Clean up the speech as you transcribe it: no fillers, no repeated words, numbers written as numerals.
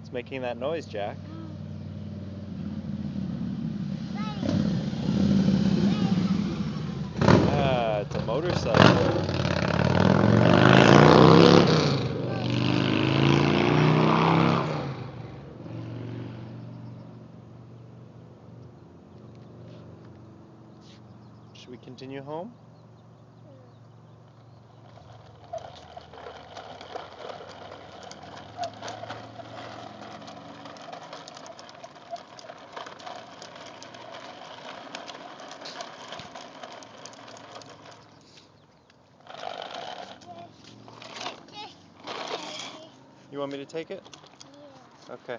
It's making that noise, Jack. Ah, it's a motorcycle. Should we continue home? You want me to take it? Yeah. Okay.